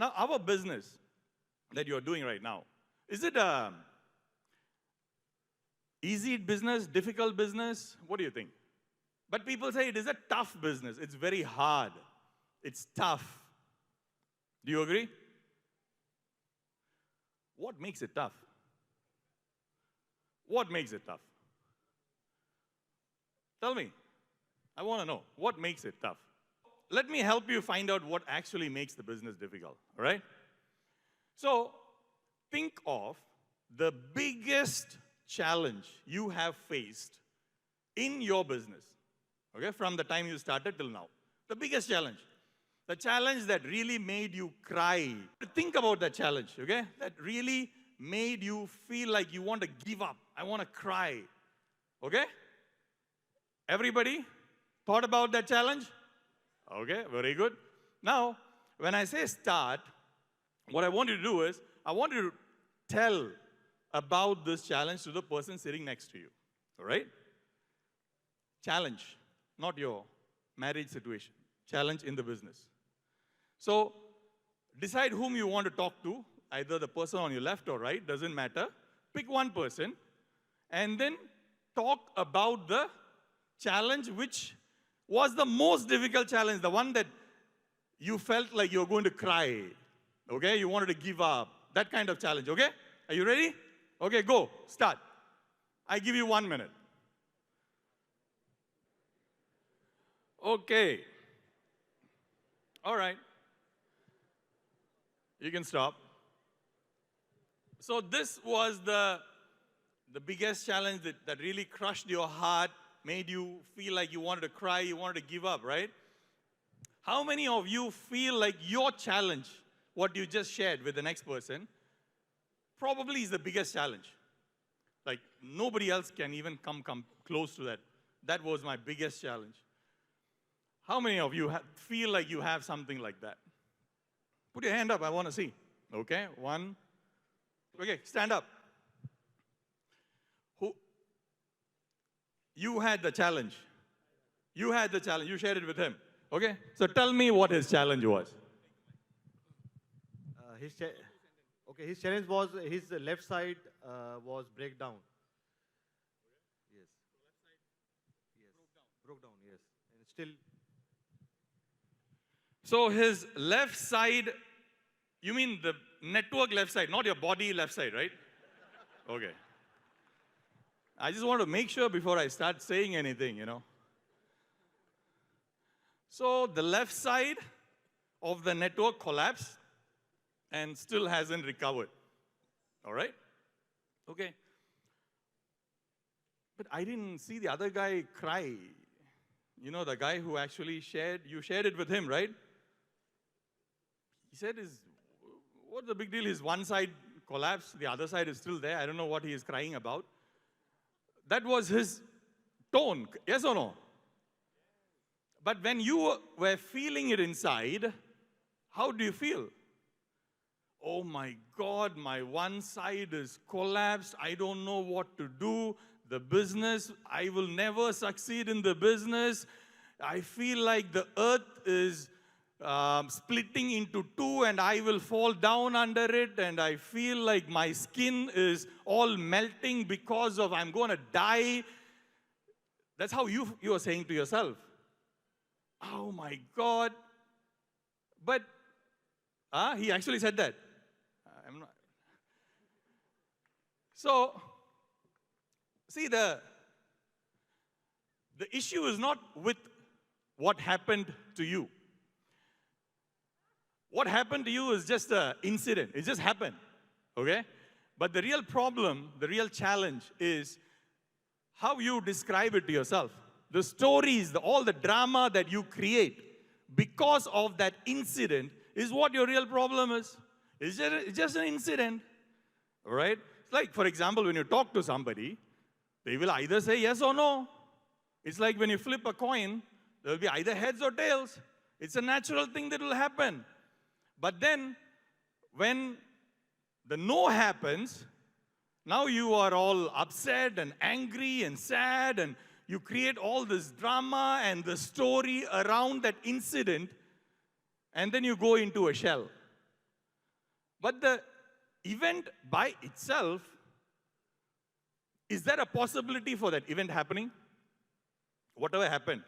Now, our business that you're doing right now, is it a easy business, difficult business? What do you think? But people say it is a tough business. It's very hard. It's tough. Do you agree? What makes it tough? What makes it tough? Tell me. I want to know. What makes it tough? Let me help you find out what actually makes the business difficult, all right? So, think of the biggest challenge you have faced in your business, okay, from the time you started till now. The biggest challenge. The challenge that really made you cry. Think about that challenge, okay? That really made you feel like you want to give up. I want to cry, okay? Everybody thought about that challenge? Okay, very good. Now, when I say start, what I want you to do is, I want you to tell about this challenge to the person sitting next to you, all right? Challenge, not your marriage situation. Challenge in the business. So, decide whom you want to talk to, either the person on your left or right, doesn't matter. Pick one person, and then talk about the challenge which was the most difficult challenge, the one that you felt like you were going to cry, okay? You wanted to give up, that kind of challenge, okay? Are you ready? Okay, go, start. I give you 1 minute. Okay. All right. You can stop. So this was the biggest challenge that really crushed your heart, made you feel like you wanted to cry, you wanted to give up, right? How many of you feel like your challenge, what you just shared with the next person, probably is the biggest challenge? Like nobody else can even come close to that. That was my biggest challenge. How many of you feel like you have something like that? Put your hand up, I want to see. Okay, one. Okay, stand up. Who? You had the challenge. You had the challenge. You shared it with him. Okay, so tell me what his challenge was. His challenge was his left side was breakdown. Yes. Yes. Broke down. Yes. And still. So his left side, you mean the network left side, not your body left side, right? Okay. I just want to make sure before I start saying anything, you know. So the left side of the network collapsed and still hasn't recovered. All right? Okay. But I didn't see the other guy cry. You know, the guy who actually you shared it with him, right? He said, what's the big deal? His one side collapsed, the other side is still there. I don't know what he is crying about. That was his tone, yes or no? But when you were feeling it inside, how do you feel? Oh my God, my one side is collapsed. I don't know what to do. The business, I will never succeed in the business. I feel like the earth is splitting into two and I will fall down under it, and I feel like my skin is all melting because of I'm going to die. That's how you are saying to yourself. Oh my God. But he actually said that. I'm not. So, see, the issue is not with what happened to you. What happened to you is just an incident. It just happened, okay? But the real problem, the real challenge is how you describe it to yourself. The stories, all the drama that you create because of that incident is what your real problem is. It's just an incident, all right? It's like, for example, when you talk to somebody, they will either say yes or no. It's like when you flip a coin, there will be either heads or tails. It's a natural thing that will happen. But then, when the no happens, now you are all upset and angry and sad, and you create all this drama and the story around that incident, and then you go into a shell. But the event by itself, is there a possibility for that event happening? Whatever happened.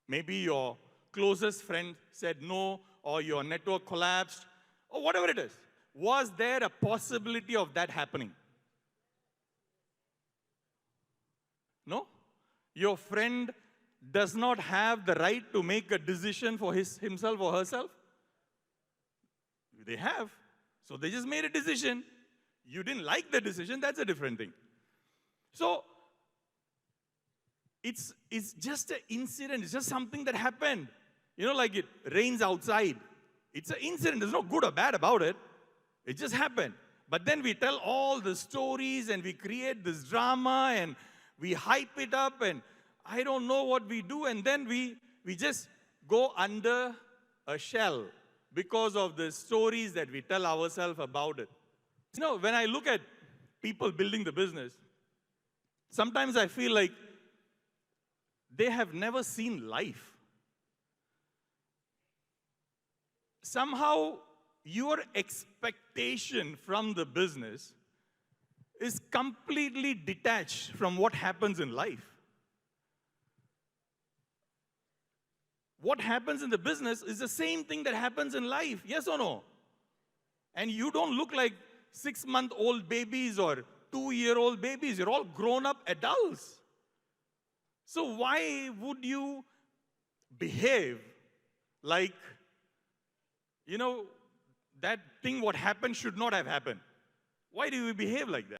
Maybe your closest friend said no, or your network collapsed, or whatever it is. Was there a possibility of that happening? No? Your friend does not have the right to make a decision for himself or herself? They have. So they just made a decision. You didn't like the decision, that's a different thing. So, it's just an incident, it's just something that happened. You know, like it rains outside. It's an incident, there's no good or bad about it. It just happened. But then we tell all the stories and we create this drama and we hype it up and I don't know what we do, and then we just go under a shell because of the stories that we tell ourselves about it. You know, when I look at people building the business, sometimes I feel like they have never seen life. Somehow, your expectation from the business is completely detached from what happens in life. What happens in the business is the same thing that happens in life, yes or no? And you don't look like 6-month-old babies or 2-year-old babies. You're all grown-up adults. So why would you behave like, you know, that thing what happened should not have happened? Why do we behave like that?